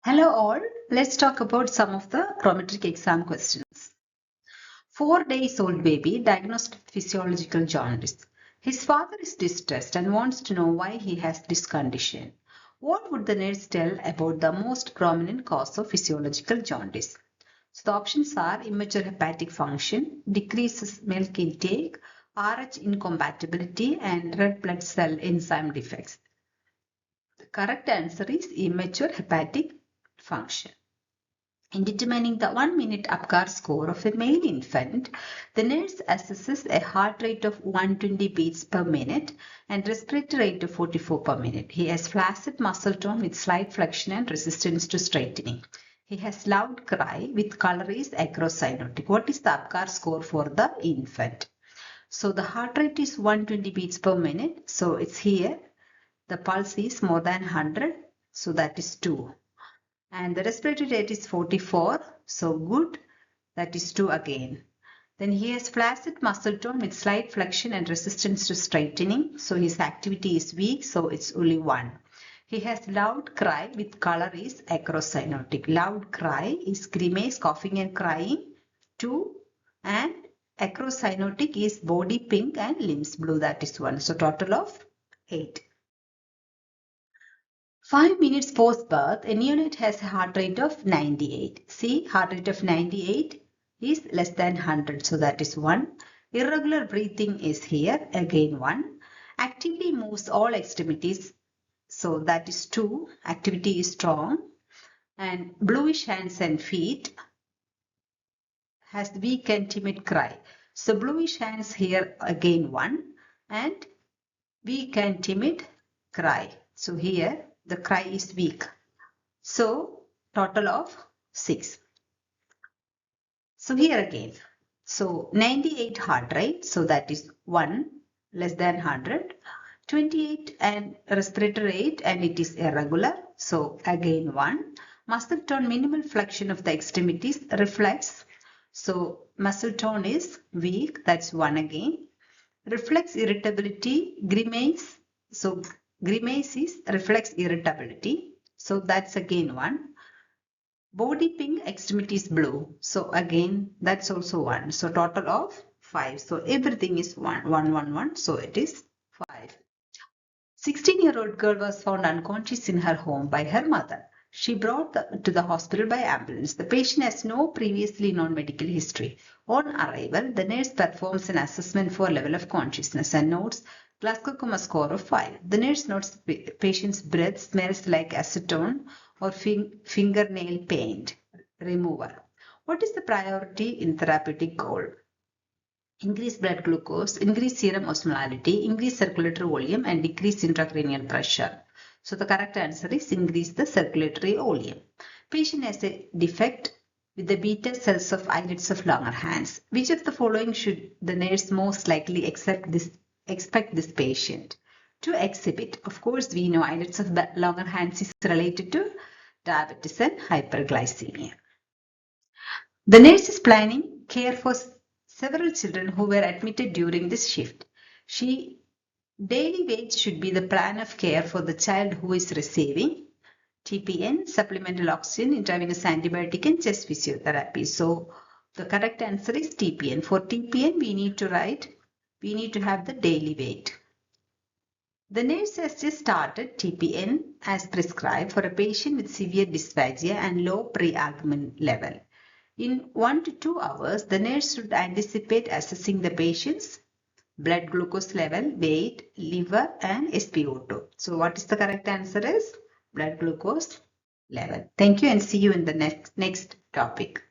Hello all, let's talk about some of the Prometric exam questions. 4 days old baby diagnosed with physiological jaundice. His father is distressed and wants to know why he has this condition. What would the nurse tell about the most prominent cause of physiological jaundice? So the options are immature hepatic function, decreases milk intake, RH incompatibility and red blood cell enzyme defects. The correct answer is immature hepatic function. In determining the 1-minute APGAR score of a male infant, the nurse assesses a heart rate of 120 beats per minute and respiratory rate of 44 per minute. He has flaccid muscle tone with slight flexion and resistance to straightening. He has loud cry with color is acrocyanotic. What is the APGAR score for the infant? So the heart rate is 120 beats per minute. So it's here. The pulse is more than 100. So that is 2. And the respiratory rate is 44, so good, that is 2 again. Then he has flaccid muscle tone with slight flexion and resistance to straightening, so his activity is weak, so it's only 1. He has loud cry with color is acrocyanotic. Loud cry is grimace, coughing and crying, 2, and acrocyanotic is body pink and limbs blue, that is 1. So total of 8. 5 minutes post-birth, a neonate has a heart rate of 98. See, heart rate of 98 is less than 100, so that is 1. Irregular breathing is here, again 1. Activity moves all extremities, so that is 2. Activity is strong. And bluish hands and feet has weak and timid cry. So bluish hands here, again 1. And weak and timid cry. So here the cry is weak. So total of 6. So here again. So 98 heart rate. So that is 1 less than 100. 28 and respiratory rate and it is irregular. So again 1. Muscle tone minimal flexion of the extremities reflex. So muscle tone is weak. That's 1 again. Reflex irritability, grimace. So grimace is reflex irritability. So that's again 1. Body pink, extremities blue. So again, that's also 1. So total of 5. So everything is 1, 1, 1, 1. So it is 5. 16-year-old girl was found unconscious in her home by her mother. She brought to the hospital by ambulance. The patient has no previously known medical history. On arrival, the nurse performs an assessment for level of consciousness and notes Glasgow Coma score of 5. The nurse notes the patient's breath smells like acetone or fingernail paint remover. What is the priority in therapeutic goal? Increase blood glucose, increase serum osmolality, increase circulatory volume and decrease intracranial pressure. So the correct answer is increase the circulatory volume. Patient has a defect with the beta cells of islets of Langerhans. Which of the following should the nurse most likely expect this patient to exhibit? Of course, we know islets of Langerhans is related to diabetes and hyperglycemia. The nurse is planning care for several children who were admitted during this shift. Daily weight should be the plan of care for the child who is receiving TPN, supplemental oxygen, intravenous antibiotic and chest physiotherapy. So the correct answer is TPN. For TPN, we need to have the daily weight. The nurse has just started TPN as prescribed for a patient with severe dysphagia and low pre-albumin level. In 1 to 2 hours, the nurse should anticipate assessing the patient's blood glucose level, weight, liver and SpO2. So what is the correct answer is blood glucose level. Thank you and see you in the next topic.